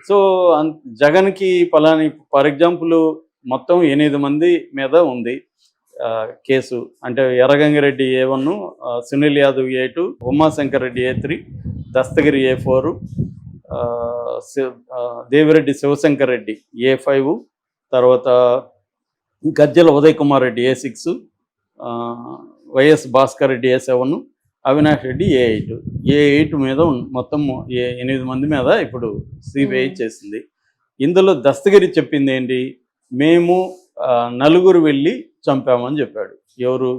So జగన్కి పలాని for example మొత్తం 8 మంది మీద ఉంది కేసు. అంటే Erra Gangi Reddy A1, Sunil Yadav A2, Umashankar Reddy A3, Dastagiri A4, Devireddy Shivshankar Reddy A5, తర్వాత Gajjala Uday Kumar Reddy A6, YS Bhaskar Reddy A7, Avinash Reddy A8 మీద మొత్తం 8 మంది మీద ఇప్పుడు సిబిఐ చేసింది. ఇందులో దస్తగిరి చెప్పింది ఏంటి, మేము 4 వెళ్ళి చంపామని చెప్పాడు. ఎవరు?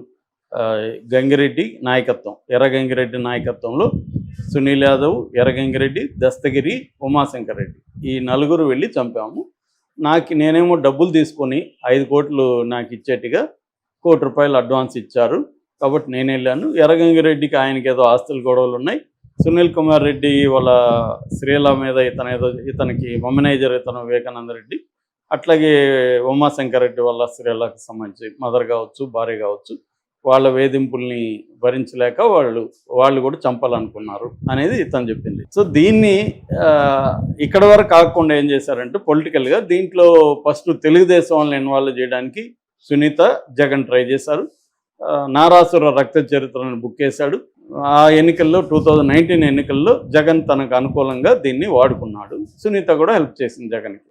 గంగిరెడ్డి నాయకత్వం, ఎర్రగంగిరెడ్డి నాయకత్వంలో సునీల్ యాదవ్, ఎర్రగంగిరెడ్డి, దస్తగిరి, ఉమాశంకర్ రెడ్డి ఈ 4 వెళ్ళి చంపాము. నేనేమో డబ్బులు తీసుకొని 5 కోట్లు నాకు ఇచ్చేట్టుగా ₹1 కోటి అడ్వాన్స్ ఇచ్చారు కాబట్టి నేను వెళ్ళాను. ఎర్రగంగిరెడ్డికి ఆయనకి ఏదో ఆస్తుల గొడవలు ఉన్నాయి. సునీల్ కుమార్ రెడ్డి వాళ్ళ శ్రీల మీద ఇతనికి వమనైజర్ వివేకానంద రెడ్డి, అట్లాగే ఉమాశంకర్ రెడ్డి వాళ్ళ శ్రీలకు సంబంధించి మదర్ కావచ్చు, భార్య కావచ్చు, వాళ్ళ వేధింపుల్ని భరించలేక వాళ్ళు కూడా చంపాలనుకున్నారు అనేది ఇతను చెప్పింది. సో దీన్ని ఇక్కడ వరకు కాకుండా ఏం చేశారంటే పొలిటికల్గా దీంట్లో ఫస్ట్ తెలుగుదేశం వాళ్ళని ఇన్వాల్వ్ చేయడానికి సునీత, జగన్ ట్రై చేశారు. నారాసుర రక్త చరిత్రను బుక్ చేశాడు. ఆ ఎన్నికల్లో 2019 ఎన్నికల్లో జగన్ తనకు అనుకూలంగా దీన్ని వాడుకున్నాడు. సునీత కూడా హెల్ప్ చేసింది జగన్కి.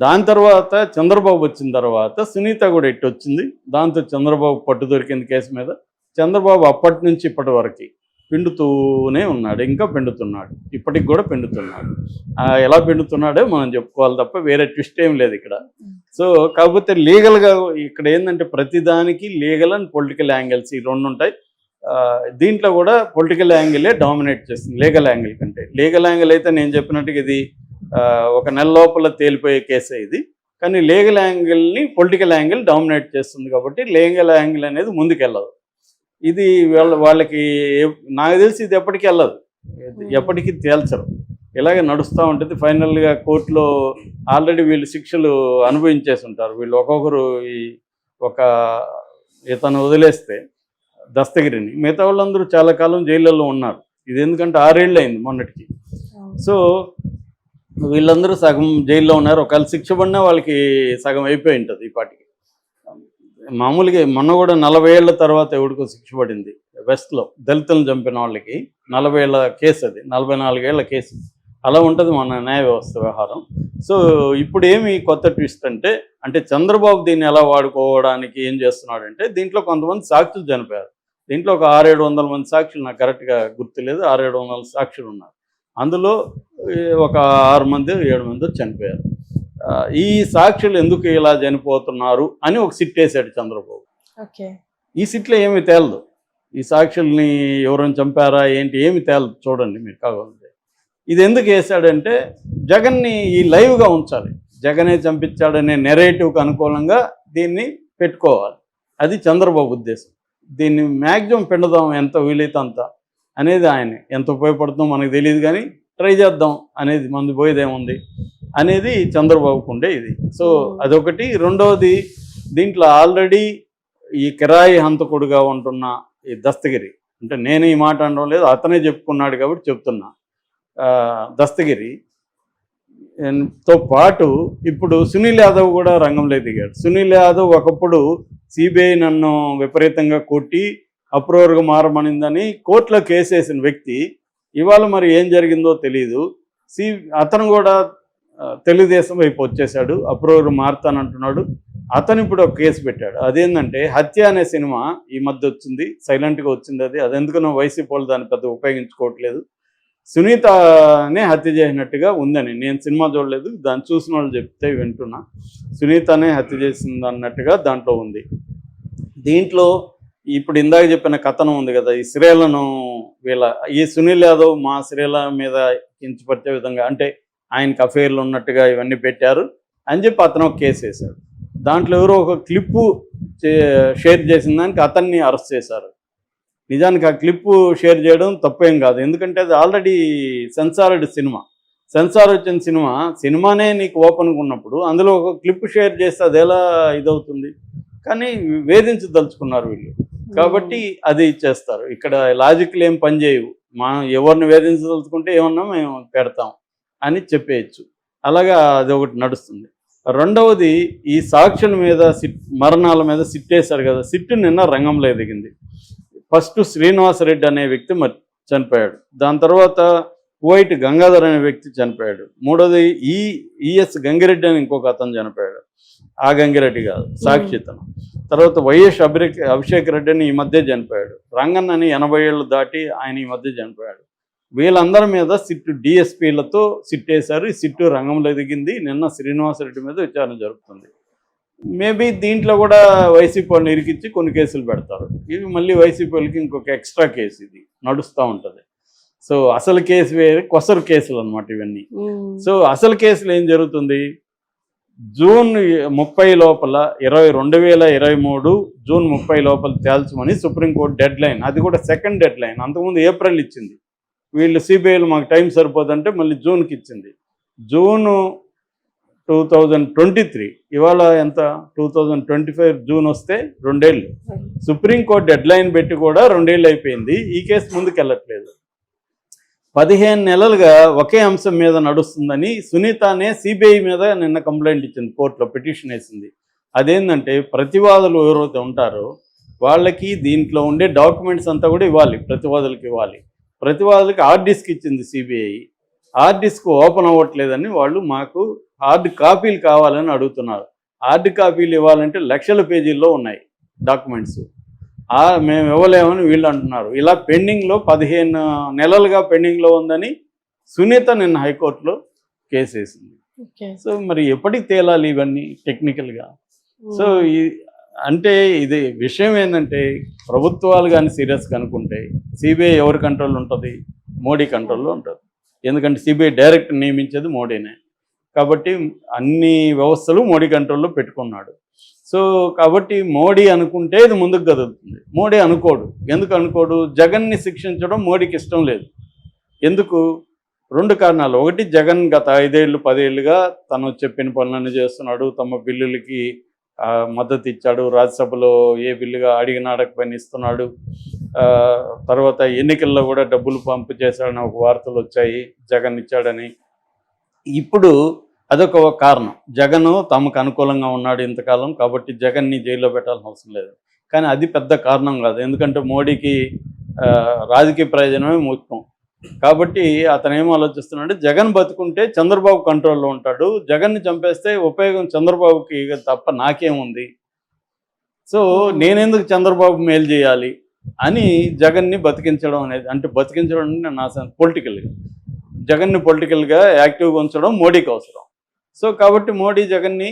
దాని తర్వాత చంద్రబాబు వచ్చిన తర్వాత సునీత కూడా వచ్చింది. దాంతో చంద్రబాబు పట్టు దొరికింది కేసు మీద. చంద్రబాబు అప్పటి నుంచి ఇప్పటి వరకు పిండుతూనే ఉన్నాడు, ఇంకా పిండుతున్నాడు, ఇప్పటికి కూడా పిండుతున్నాడు. ఎలా పిండుతున్నాడో మనం చెప్పుకోవాలి తప్ప వేరే ట్విస్ట్ ఏం లేదు ఇక్కడ. సో కాకపోతే లీగల్గా ఇక్కడ ఏంటంటే ప్రతిదానికి లీగల్ అండ్ పొలిటికల్ యాంగిల్స్ ఈ 2 ఉంటాయి. దీంట్లో కూడా పొలిటికల్ యాంగిలే డామినేట్ చేస్తుంది లీగల్ యాంగిల్ కంటే. లీగల్ యాంగిల్ అయితే నేను చెప్పినట్టుగా ఇది 1 నెల లోపల తేలిపోయే కేసే ఇది. కానీ లీగల్ యాంగిల్ని పొలిటికల్ యాంగిల్ డామినేట్ చేస్తుంది కాబట్టి లీగల్ యాంగిల్ అనేది ముందుకెళ్ళదు. ఇది వాళ్ళకి నాకు తెలిసి ఇది ఎప్పటికీ వెళ్ళదు, ఎప్పటికీ తేల్చరు, ఇలాగే నడుస్తూ ఉంటుంది. ఫైనల్గా కోర్టులో ఆల్రెడీ వీళ్ళు శిక్షలు అనుభవించేసి ఉంటారు. వీళ్ళు ఒక్కొక్కరు ఇతను వదిలేస్తే దస్తగిరిని, మిగతా వాళ్ళందరూ చాలా కాలం జైళ్ళల్లో ఉన్నారు. ఇది ఎందుకంటే 6 ఏళ్ళు అయింది మొన్నటికి. సో వీళ్ళందరూ సగం జైల్లో ఉన్నారు. ఒకవేళ శిక్ష పడినా వాళ్ళకి సగం అయిపోయి ఉంటుంది ఈ పాటికి. మామూలుగా మొన్న కూడా 40 ఏళ్ల తర్వాత ఎవడికో శిక్ష పడింది వెస్ట్లో, దళితులను చంపిన వాళ్ళకి 40 ఏళ్ల కేసు, అది 44 ఏళ్ల కేసు. అలా ఉంటుంది మన న్యాయ వ్యవస్థ వ్యవహారం. సో ఇప్పుడు ఏమి కొత్త ట్విస్ట్ అంటే చంద్రబాబు దీన్ని ఎలా వాడుకోవడానికి ఏం చేస్తున్నాడంటే, దీంట్లో కొంతమంది సాక్షులు చనిపోయారు. దీంట్లో ఒక 600-700 మంది సాక్షులు, నాకు కరెక్ట్గా గుర్తులేదు, 600-700 సాక్షులు ఉన్నారు. అందులో ఒక 6 మంది 7 మంది చనిపోయారు. ఈ సాక్షులు ఎందుకు ఇలా చనిపోతున్నారు అని ఒక సిట్ వేసాడు చంద్రబాబు. ఈ సిట్లో ఏమీ తేలదు, ఈ సాక్షుల్ని ఎవరైనా చంపారా ఏంటి ఏమి తేలదు. చూడండి మీరు కావాలంటే. ఇది ఎందుకు వేసాడంటే జగన్ని ఈ లైవ్గా ఉంచాలి, జగనే చంపించాడనే నెరేటివ్కి అనుకూలంగా దీన్ని పెట్టుకోవాలి. అది చంద్రబాబు ఉద్దేశం. దీన్ని మ్యాక్సిమం పిండుదాం ఎంత వీలైతే అంత అనేది ఆయన. ఎంత ఉపయోగపడుతుందో మనకు తెలియదు కానీ ట్రై చేద్దాం అనేది, మంది పోయేదేముంది అనేది చంద్రబాబుకు ఉండే ఇది. సో అదొకటి. రెండవది, దీంట్లో ఆల్రెడీ ఈ కిరాయి హంతకుడుగా ఉంటున్న ఈ దస్తగిరి, అంటే నేను ఈ మాట అనడం లేదు, అతనే చెప్పుకున్నాడు కాబట్టి చెప్తున్నా. దస్తగిరితో పాటు ఇప్పుడు సునీల్ యాదవ్ కూడా రంగంలో దిగాడు. సునీల్ యాదవ్ ఒకప్పుడు సిబిఐ నన్ను విపరీతంగా కొట్టి అప్రూవర్గా మారమనిందని కోర్టులో కేసేసిన వ్యక్తి ఇవాళ మరి ఏం జరిగిందో తెలీదు. అతను కూడా తెలుగుదేశం వైపు వచ్చేసాడు, అప్రూవర్గా మారుతానంటున్నాడు. అతను ఇప్పుడు ఒక కేసు పెట్టాడు. అదేంటంటే హత్య అనే సినిమా ఈ మధ్య వచ్చింది, సైలెంట్గా వచ్చింది. అది ఎందుకనో వైసీపీ వాళ్ళు దాన్ని పెద్ద ఉపయోగించుకోవట్లేదు. సునీతనే హత్య చేసినట్టుగా ఉందని, నేను సినిమా చూడలేదు, దాన్ని చూసిన వాళ్ళు చెప్తే వింటున్నా. సునీతనే హత్య చేసింది అన్నట్టుగా దాంట్లో ఉంది. దీంట్లో ఇప్పుడు ఇందాక చెప్పిన కథనం ఉంది కదా, ఈ శ్రీలను ఈ సునీల్ యాదవ్ మా శ్రీల మీద కించపరిచే విధంగా, అంటే ఆయనకి అఫేర్లు ఉన్నట్టుగా ఇవన్నీ పెట్టారు అని చెప్పి అతను ఒక కేసు వేశాడు. దాంట్లో ఎవరో ఒక క్లిప్పు షేర్ చేసిన దానికి అతన్ని అరెస్ట్ చేశారు. నిజానికి ఆ క్లిప్పు షేర్ చేయడం తప్పేం కాదు, ఎందుకంటే అది ఆల్రెడీ సెన్సార్డ్ సినిమా. సెన్సార్ వచ్చిన సినిమానే నీకు ఓపెన్గా ఉన్నప్పుడు అందులో ఒక క్లిప్ షేర్ చేస్తే అది ఎలా ఇదవుతుంది? కానీ వేధించదలుచుకున్నారు వీళ్ళు కాబట్టి అది చేస్తారు. ఇక్కడ లాజిక్లు ఏం పనిచేయవు. మనం ఎవరిని వేధించదలుచుకుంటే ఏమన్నా మేము పెడతాం అని చెప్పేయచ్చు. అలాగా అది ఒకటి నడుస్తుంది. రెండవది, ఈ సాక్షుల మీద మరణాల మీద సిట్ వేశారు కదా, సిట్ నిన్న రంగంలో దిగింది. ఫస్ట్ శ్రీనివాసరెడ్డి అనే వ్యక్తి చనిపోయాడు. దాని తర్వాత కువైట్ గంగాధర్ అనే వ్యక్తి చనిపోయాడు. మూడోది ఈఎస్ గంగిరెడ్డి అని ఇంకొక అతను చనిపోయాడు. ఆ గంగిరెడ్డి కాదు, సాక్షితను. తర్వాత వైఎస్ అభిషేక్ రెడ్డి అని ఈ మధ్య చనిపోయాడు. రంగన్ అని 80 ఏళ్ళు దాటి ఆయన ఈ మధ్య చనిపోయాడు. వీళ్ళందరి మీద సిట్టు డిఎస్పీలతో సిట్ వేశారు. ఈ సిట్టు రంగంలో దిగింది. నిన్న శ్రీనివాసరెడ్డి మీద విచారణ జరుగుతుంది. మేబీ దీంట్లో కూడా వైసీపీ వాళ్ళని ఇరికిచ్చి కొన్ని కేసులు పెడతారు. ఇవి మళ్ళీ వైసీపీ వాళ్ళకి ఇంకొక ఎక్స్ట్రా కేసు ఇది నడుస్తూ ఉంటుంది. సో అసలు కేసు వేరే, కొసరు కేసులు అనమాట ఇవన్నీ. సో అసలు కేసులు ఏం జరుగుతుంది, జూన్ 30 లోపల 2023 జూన్ 30 లోపల తేల్చమని సుప్రీంకోర్టు డెడ్ లైన్. అది కూడా సెకండ్ డెడ్ లైన్. అంతకుముందు ఏప్రిల్ ఇచ్చింది. వీళ్ళు సిబిఐలు మాకు టైం సరిపోదంటే మళ్ళీ జూన్కి ఇచ్చింది. జూను 2023, ఇవాళ ఎంత 2025 జూన్ వస్తే 2 ఏళ్ళు. సుప్రీంకోర్టు డెడ్ లైన్ పెట్టి కూడా 2 ఏళ్ళు అయిపోయింది. ఈ కేసు ముందుకు వెళ్ళట్లేదు. 15 నెలలుగా ఒకే అంశం మీద నడుస్తుందని సునీతనే సిబిఐ మీద నిన్న కంప్లైంట్ ఇచ్చింది, కోర్టులో పిటిషన్ వేసింది. అదేంటంటే ప్రతివాదులు ఎవరైతే ఉంటారో వాళ్ళకి దీంట్లో ఉండే డాక్యుమెంట్స్ అంతా కూడా ఇవ్వాలి, ప్రతివాదులకు ఇవ్వాలి. ప్రతివాదులకి హార్డ్ డిస్క్ ఇచ్చింది సిబిఐ. హార్డ్ డిస్క్ ఓపెన్ అవ్వట్లేదని వాళ్ళు మాకు హార్డ్ కాపీలు కావాలని అడుగుతున్నారు. హార్డ్ కాపీలు ఇవ్వాలంటే లక్షల పేజీల్లో ఉన్నాయి డాక్యుమెంట్స్. మేము ఇవ్వలేమని వీళ్ళు అంటున్నారు. ఇలా పెండింగ్లో 15 నెలలుగా పెండింగ్లో ఉందని సునీత నిన్న హైకోర్టులో కేసు వేసింది. సో మరి ఎప్పటికి తేలాలి ఇవన్నీ టెక్నికల్గా? సో అంటే ఇది విషయం ఏంటంటే, ప్రభుత్వాలు కానీ సీరియస్గా అనుకుంటే సిబిఐ ఎవరి కంట్రోల్ ఉంటుంది? మోడీ కంట్రోల్లో ఉంటుంది. ఎందుకంటే సిబిఐ డైరెక్ట్ నియమించేది మోడీనే. కాబట్టి అన్ని వ్యవస్థలు మోడీ కంట్రోల్లో పెట్టుకున్నాడు. సో కాబట్టి మోడీ అనుకుంటే ఇది ముందుకు కదులుతుంది. మోడీ అనుకోడు. ఎందుకు అనుకోడు? జగన్ని శిక్షించడం మోడీకి ఇష్టం లేదు. ఎందుకు? 2 కారణాలు. ఒకటి, జగన్ గత 5 ఏళ్ళు 10 ఏళ్ళుగా తను చెప్పిన పనులన్నీ చేస్తున్నాడు. తమ బిల్లులకి మద్దతు ఇచ్చాడు. రాజ్యసభలో ఏ బిల్లుగా అడిగిన అడగపైన ఇస్తున్నాడు. తర్వాత ఎన్నికల్లో కూడా డబ్బులు పంపు చేశాడని ఒక వార్తలు వచ్చాయి, జగన్ ఇచ్చాడని. ఇప్పుడు అదొక కారణం. జగన్ తమకు అనుకూలంగా ఉన్నాడు ఇంతకాలం, కాబట్టి జగన్ని జైల్లో పెట్టాల్సిన అవసరం లేదు. కానీ అది పెద్ద కారణం కాదు. ఎందుకంటే మోడీకి రాజకీయ ప్రయోజనమే ముఖ్యం. కాబట్టి అతను ఏం ఆలోచిస్తున్నాడంటే, జగన్ బతుకుంటే చంద్రబాబు కంట్రోల్లో ఉంటాడు, జగన్ని చంపేస్తే ఉపయోగం చంద్రబాబుకి తప్ప నాకేముంది, సో నేనెందుకు చంద్రబాబు మేలు చేయాలి అని జగన్ని బతికించడం అనేది, అంటే బతికించడం అంటే నా పొలిటికల్గా జగన్ని పొలిటికల్గా యాక్టివ్గా ఉంచడం మోడీకి అవసరం. సో కాబట్టి మోడీ జగన్ని